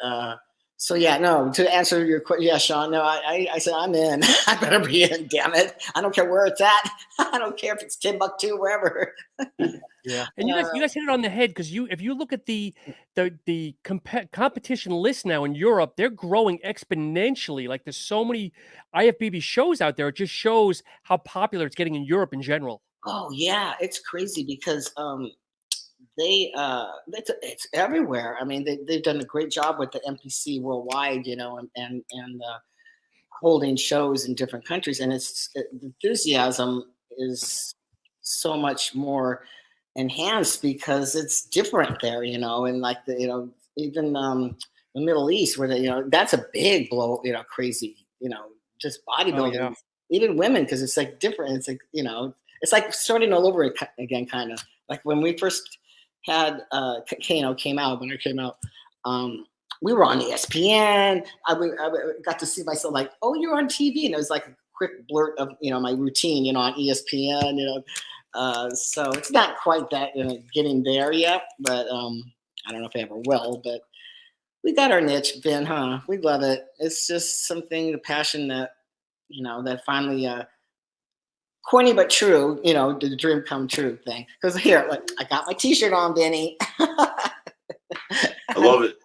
So no, to answer your question, Sean, no, I said I'm in. I better be in, damn it. I don't care where it's at. I don't care if it's Timbuktu, wherever. Yeah, and you guys hit it on the head, because if you look at the competition list now in Europe, they're growing exponentially. Like there's so many IFBB shows out there. It just shows how popular it's getting in Europe in general. Oh yeah, it's crazy because it's everywhere. I mean, they've done a great job with the MPC worldwide, and holding shows in different countries, and the enthusiasm is so much more enhanced because it's different there, and like even the Middle East, where that's a big blow, crazy, just bodybuilding, yeah. even women, because it's like different. It's like it's like starting all over again, kind of like when we first had Kano came out, when it came out, we were on ESPN. I got to see myself like, oh, you're on TV, and it was like a quick blurt of my routine, on ESPN, so it's not quite that getting there yet, but I don't know if I ever will. But we got our niche, Ben, huh? We love it. It's just something, the passion that that finally. Corny but true, the dream come true thing. Because here, like, I got my T-shirt on, Benny. I love it.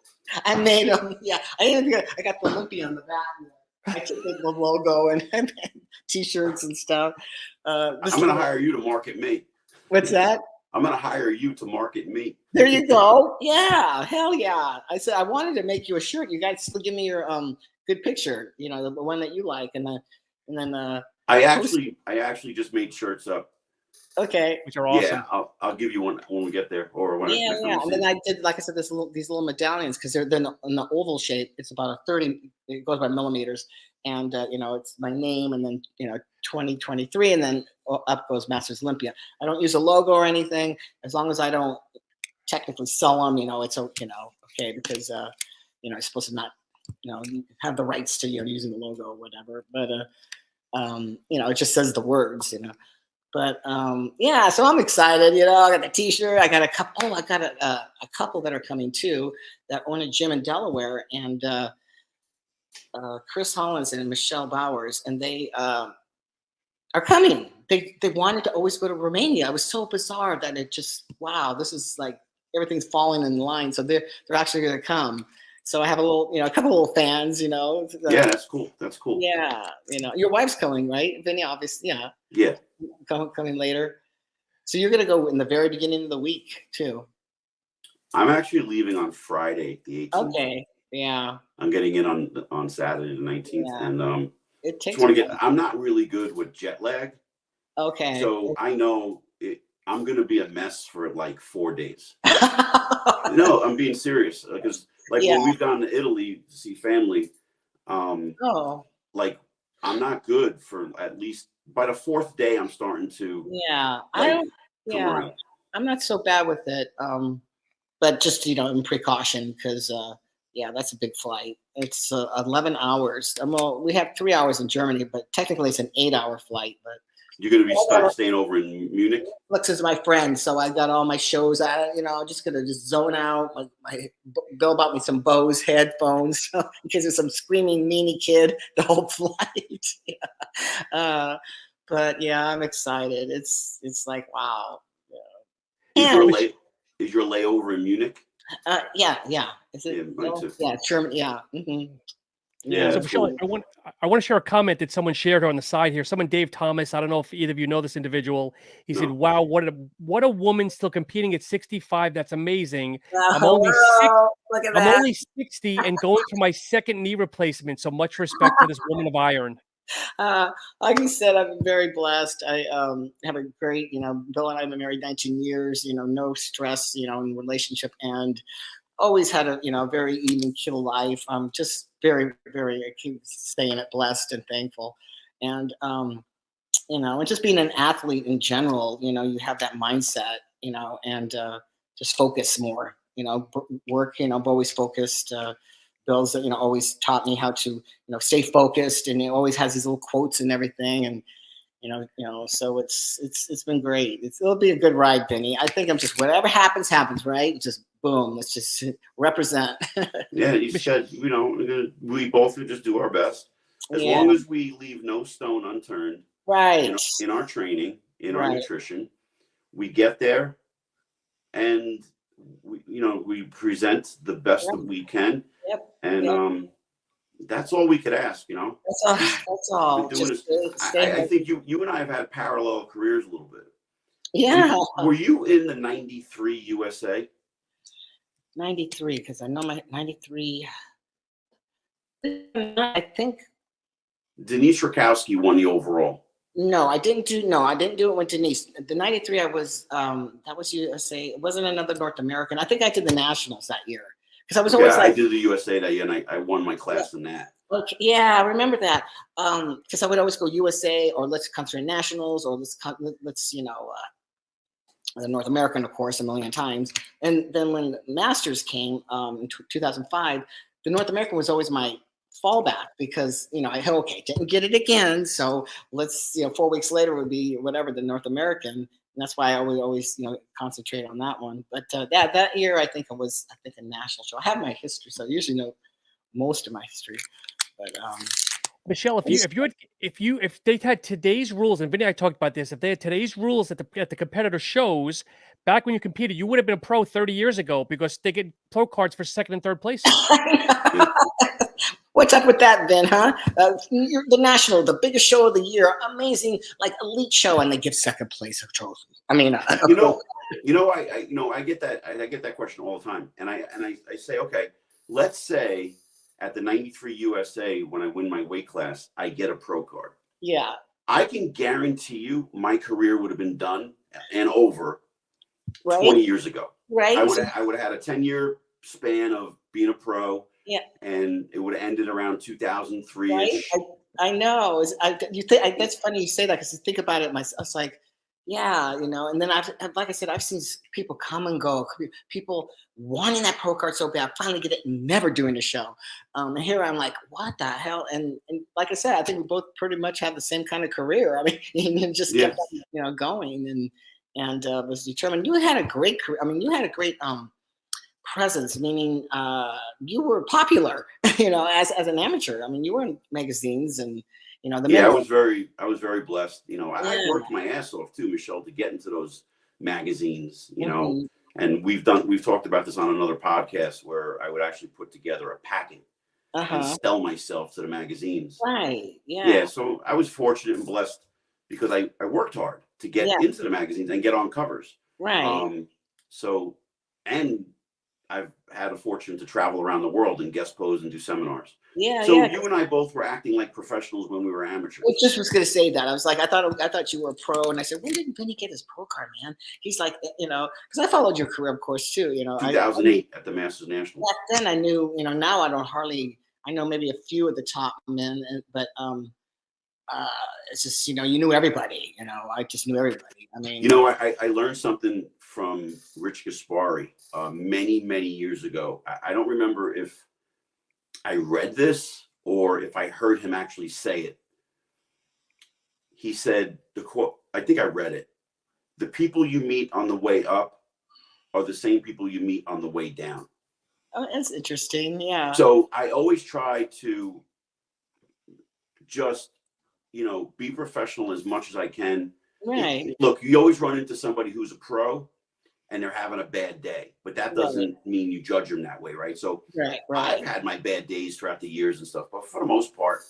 I made them. Yeah, I got the Olympia on the back. I took the logo and T-shirts and stuff. I'm going to hire you to market me. What's that? I'm going to hire you to market me. There you go. Yeah, hell yeah. I said I wanted to make you a shirt. You guys still give me your good picture. The one that you like, and then. I actually just made shirts up. Okay. Which are awesome. Yeah, I'll give you one when we get there, or when. Yeah. And then I did, like I said, these little medallions, because they're in the oval shape. It's about a 30. It goes by millimeters, and it's my name, and then 2023, and then up goes Masters Olympia. I don't use a logo or anything, as long as I don't technically sell them. It's okay, because you're supposed to not have the rights to using the logo or whatever, but. It just says the words, but so I'm excited, I got the T-shirt, I got a couple, I got a couple that are coming too, that own a gym in Delaware, and Chris Hollins and Michelle Bowers, and they are coming. They wanted to always go to Romania. It was so bizarre that it just, wow, this is like everything's falling in line. So they're actually going to come. So I have a couple of little fans, Yeah, that's cool. That's cool. Yeah, your wife's coming, right, Vinny? Obviously, yeah. Yeah. Coming later. So you're gonna go in the very beginning of the week too. I'm actually leaving on Friday, the 18th. Okay. Yeah. I'm getting in on Saturday, the 19th, and it takes. I'm not really good with jet lag. Okay. So I know I'm gonna be a mess for like 4 days. No, I'm being serious, because. When we've gone to Italy to see family, like I'm not good for at least by the 4th day. I'm starting to. Yeah, I don't. Yeah, around. I'm not so bad with it. But just in precaution, because that's a big flight. It's 11 hours. Well, we have 3 hours in Germany, but technically it's an 8-hour flight. But You're going to be staying over in Munich? Lex is my friend, so I got all my shows. Just going to just zone out. Bill bought me some Bose headphones in case there's some screaming meanie kid the whole flight. But yeah, I'm excited. It's like, wow. Yeah. Is your layover in Munich? Yeah. Is it? Yeah, Germany. Yeah. Mm-hmm. Yeah. So Michelle, I want to share a comment that someone shared on the side here. Someone, Dave Thomas. I don't know if either of you know this individual. He said, "Wow, what a woman still competing at 65. That's amazing. I'm only look at that. I'm only 60 and going for my second knee replacement. So much respect to this woman of iron." Like you said, I'm very blessed. I have a great, Bill and I have been married 19 years. No stress, in relationship, and always had a very even keel life. I'm just very, very, I keep saying it, blessed and thankful. And and just being an athlete in general, you have that mindset, and just focus more, work, I've always focused. Bill's always taught me how to stay focused, and he always has these little quotes and everything, and so it's been great. It'll be a good ride, Benny. I think I'm just whatever happens, right? Just boom, let's just represent. Yeah, you said we both would just do our best as long as we leave no stone unturned. Right. In our training, in our nutrition, we get there, and we present the best that we can. Yep. And that's all we could ask, That's all. I think you and I have had parallel careers a little bit. Yeah. Were you in the 93 USA? 93, because I know my 93. I think Denise Rakowski won the overall. No, I didn't do it with Denise. The 93 that was USA. It wasn't another North American. I think I did the nationals that year. Because I was always I did the USA that year, and I won my class in that. Okay, yeah, I remember that. Because I would always go USA, or let's concentrate nationals, or let's the North American, of course, a million times. And then when Masters came in 2005, the North American was always my fallback, because didn't get it again, so let's 4 weeks later would be whatever the North American. And that's why I would always concentrate on that one. But that year I think a national show. I have my history, so I usually know most of my history. But Michelle, if they had today's rules, and Vinny and I talked about this, if they had today's rules at the competitor shows, back when you competed, you would have been a pro 30 years ago, because they get pro cards for second and third place. What's up with that, Ben? Huh? The national, the biggest show of the year, amazing, like elite show, and they give second place a trophy. I mean, I get that. I get that question all the time, and I say, okay, let's say at the 93 USA, when I win my weight class, I get a pro card. Yeah, I can guarantee you, my career would have been done and over 20 years ago. Right. I would have had a 10-year span of being a pro. Yeah, and it would have ended around 2003-ish. Right? I know. That's funny you say that, because you think about it, I was like, yeah, and then like I said, I've seen people come and go, people wanting that pro card so bad, finally get it, never doing the show. And here I'm like, what the hell? And like I said, I think we both pretty much have the same kind of career. I mean, just kept going and was determined. You had a great career. I mean, you had a great presence, meaning you were popular, as an amateur. I mean, you were in magazines, and I was very blessed. I worked my ass off too, Michelle, to get into those magazines. And we've talked about this on another podcast, where I would actually put together a packet and sell myself to the magazines. Right. Yeah. Yeah. So I was fortunate and blessed, because I worked hard to get into the magazines and get on covers. Right. And I've had a fortune to travel around the world and guest pose and do seminars. Yeah. So you and I both were acting like professionals when we were amateurs. I just was going to say that. I was like, I thought you were a pro, and I said, when did Vinny get his pro card, man? He's like, because I followed your career, of course, too. 2008 at the Masters National. Back then, I knew. Now I don't hardly. I know maybe a few of the top men, but it's just you knew everybody. I just knew everybody. I mean, I learned something from Rich Gaspari many years ago. I don't remember if I read this or if I heard him actually say it. he said the quote, I think I read it. The people you meet on the way up are the same people you meet on the way down. Oh, that's interesting. Yeah. So I always try to just, be professional as much as I can. Right. Look, you always run into somebody who's a pro and they're having a bad day, but that doesn't mean you judge them that way, right? So right. I've had my bad days throughout the years and stuff, but for the most part,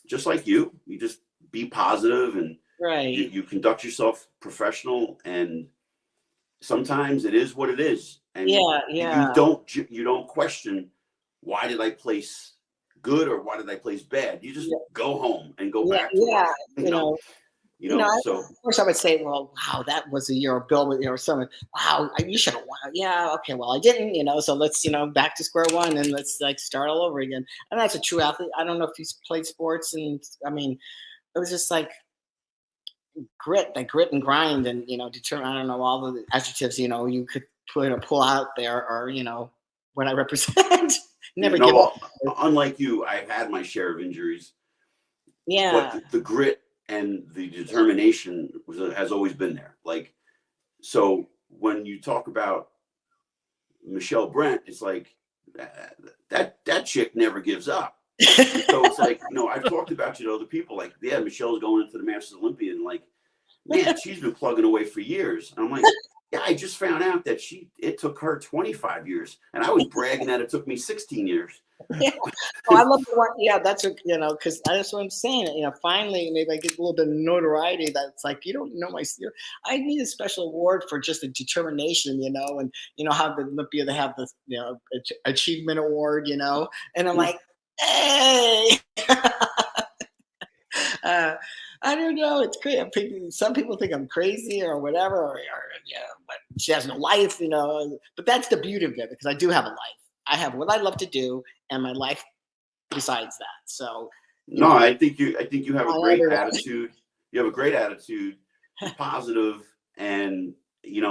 just like you just be positive and you conduct yourself professional, and sometimes it is what it is. And you don't question, why did I place good or why did I place bad? You just go home and go back to work, so of course I would say, well, wow, that was a year of Bill, someone, wow, you should have won. Yeah, okay, well, I didn't, so let's, back to square one and let's like start all over again. And that's a true athlete. I don't know if he's played sports, and I mean, it was just like grit and grind and, determine, I don't know, all the adjectives, you could pull out there, or, what I represent. Never give up. Unlike you, I've had my share of injuries. Yeah. But the grit and the determination has always been there. Like, so when you talk about Michelle Brent, it's like that chick never gives up. So it's like, I've talked about you to other people, like, yeah, Michelle's going into the Masters Olympia, and like, man, she's been plugging away for years. And I'm like, yeah, I just found out that it took her 25 years, and I was bragging that it took me 16 years. Yeah. Oh, I love the one. Yeah, that's because that's what I'm saying. Finally, maybe I get a little bit of notoriety. That's like, you don't know I need a special award for just the determination, and how the Olympia, they have this, achievement award, and I'm like, hey. I don't know. It's crazy. Some people think I'm crazy or whatever, or but she has no life, But that's the beauty of it, because I do have a life. I have what I love to do, and my life besides that. So, I think you have a great attitude. You have a great attitude, positive, and it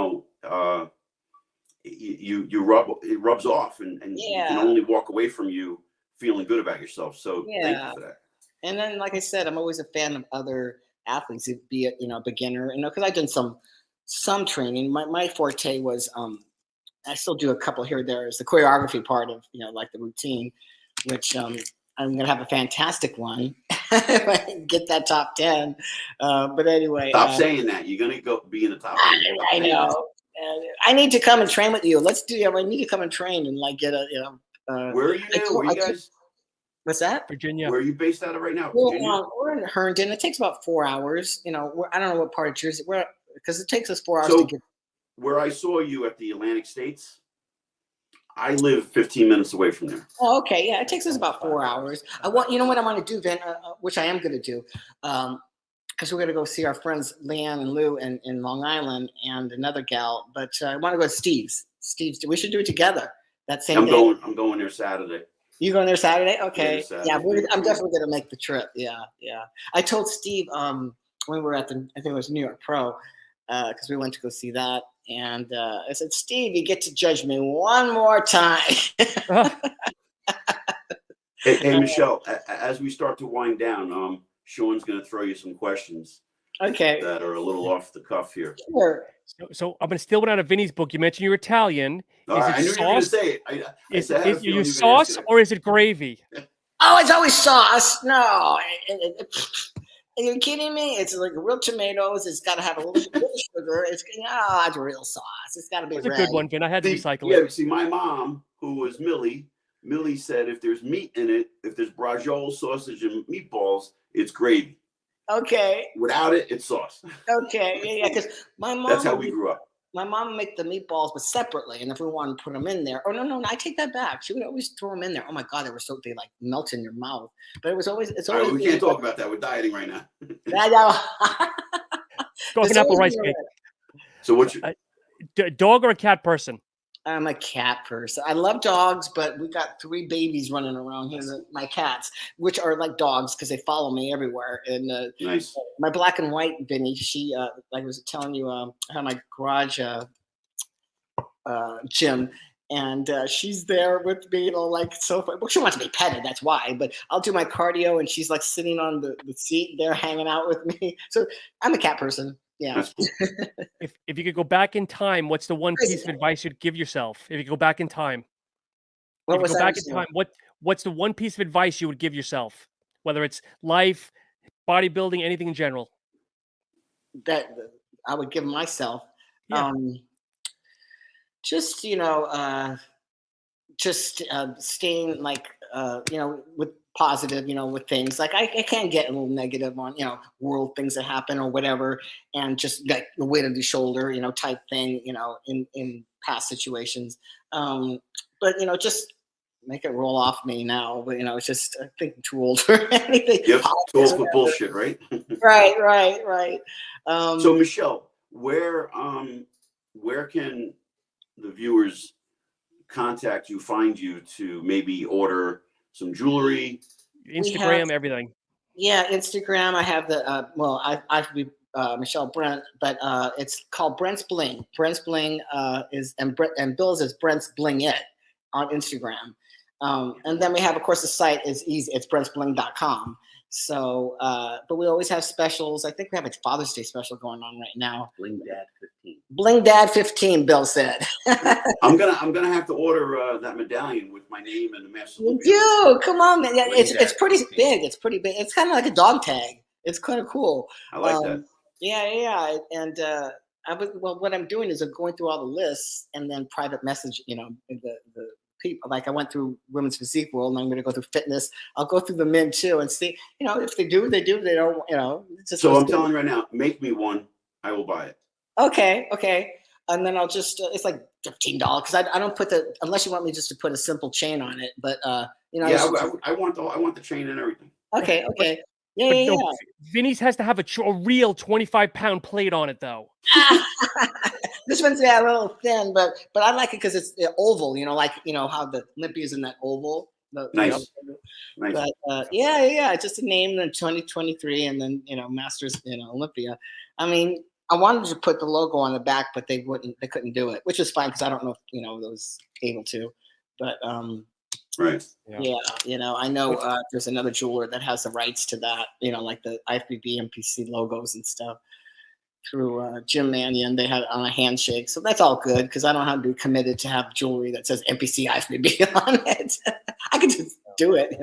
rubs off, and you can only walk away from you feeling good about yourself. So thank you for that. And then, like I said, I'm always a fan of other athletes, be it beginner, because I've done some training. My forte was I still do a couple here or there, is the choreography part of like the routine, which I'm gonna have a fantastic one if I can get that top 10. But anyway, stop saying that. You're gonna be in the top 10. I know. I need to come and train with you. Let's do. I need to come and train and like get a Where are you now? Where you guys? What's that? Virginia. Where are you based out of right now? Virginia? We're in Herndon. It takes about 4 hours. I don't know what part of Jersey. Because it takes us 4 hours to get. Where I saw you at the Atlantic States, I live 15 minutes away from there. Oh, okay. Yeah, it takes us about 4 hours. What I want to do, Vin, which I am going to do, because we're going to go see our friends Leanne and Lou in Long Island, and another gal. But I want to go to Steve's. We should do it together that same day. I'm going there Saturday. You going there Saturday? Okay. Saturday. Yeah, I'm definitely going to make the trip. Yeah. I told Steve when we were at I think it was New York Pro, because we went to go see that. And I said, Steve, you get to judge me one more time. Hey, Michelle, as we start to wind down, Sean's going to throw you some questions. Okay. That are a little off the cuff here. Sure. So I'm going to steal one out of Vinny's book. You mentioned you're Italian. I knew you were going to say it. Is you sauce or is it gravy? Oh, it's always sauce. No. Are you kidding me? It's like real tomatoes. It's got to have a little bit of sugar. It's real sauce. It's got to be. It's a good one, Vin. I had to recycle it. Yeah, see, my mom, who was Millie said if there's meat in it, if there's braciole, sausage, and meatballs, it's gravy. Okay. Without it, it's sauce. Okay. Yeah. Because my mom. That's how we grew up. My mom would make the meatballs, but separately. And if we wanted to put them in there, no, I take that back. She would always throw them in there. Oh my God, they like melt in your mouth. But it's always. Right, we can't talk about that. We're dieting right now. I know. Go for an apple rice cake. So what's your dog or a cat person? I'm a cat person. I love dogs, but we got 3 babies running around here. My cats, which are like dogs because they follow me everywhere. And nice. My black and white Vinny, she, like I was telling you, I had my garage gym, And she's there with me, like, so well, she wants to be petted, that's why, but I'll do my cardio and she's like sitting on the seat there hanging out with me. So I'm a cat person. Yeah. That's cool. If you could go back in time, what's the one piece of advice you'd give yourself? If you could go back in time. What If you was go that? back in time, what's the one piece of advice you would give yourself? Whether it's life, bodybuilding, anything in general. That I would give myself. Yeah. Just, staying like, with positive, with things like I can't get a little negative on, world things that happen or whatever. And just like the weight of the shoulder, type thing, in past situations. But, just make it roll off me now. But, it's just, I think I'm too old for anything. Yep, too old for bullshit, right? Right. So Michelle, where can the viewers contact you, find you to maybe order some jewelry? Instagram, everything. Yeah, Instagram. I have the I have to be Michelle Brent, but it's called Brent's Bling. Brent's Bling and Bill's is Brent's Bling It on Instagram. And then we have, of course, the site is easy. It's brentsbling.com. So, but we always have specials. I think we have a Father's Day special going on right now. Bling Dad 15. Bling Dad 15, Bill said. I'm gonna have to order that medallion with my name and the Masters Olympia. You come on, man. Yeah, it's pretty big. It's pretty big. It's kind of like a dog tag. It's kind of cool. I like that. Yeah. And what I'm doing is I'm going through all the lists and then private message. The people, like I went through Women's Physique World, and I'm going to go through fitness. I'll go through the men too and see. If they do, they do. They don't. It's just so I'm telling you right now, make me one. I will buy it. Okay. And then I'll just, it's like $15 because I don't put unless you want me just to put a simple chain on it. But, I want the chain and everything. Okay. Yeah. No, Vinny's has to have a real 25-pound plate on it, though. This one's a little thin, but I like it because it's oval, like, how the Olympia's in that oval. Nice. But yeah, just a name in 2023 and then, Masters, Olympia. I mean, I wanted to put the logo on the back, but they couldn't do it, which was fine because I don't know if, I was able to, but right. Yeah, I know there's another jeweler that has the rights to that, like the IFBB MPC logos and stuff through Jim Mannion. They had it on a handshake. So that's all good because I don't have to be committed to have jewelry that says MPC IFBB on it. I can just do it,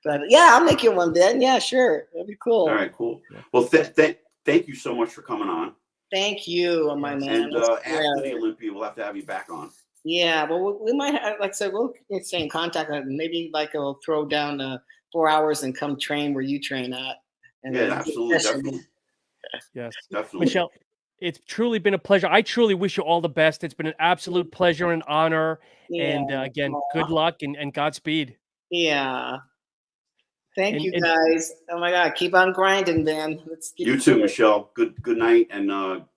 But yeah, I'll make you one then. Yeah, sure. That'd be cool. All right, cool. Well, thank you so much for coming on. Thank you, my man. And after the Olympia, we'll have to have you back on. Yeah, well, we might, like I said, we'll stay in contact. Maybe like I'll throw down 4 hours and come train where you train at. And absolutely, definitely. Yes, definitely. Michelle, it's truly been a pleasure. I truly wish you all the best. It's been an absolute pleasure and honor. Yeah. And again, good luck and Godspeed. Yeah. Thank you, guys. Oh my God, keep on grinding, man. You too, Michelle. Good night, and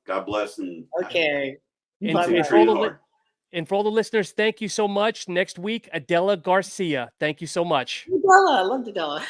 God bless. And okay. And for all the listeners, thank you so much. Next week, Adela Garcia. Thank you so much. Adela, I love Adela.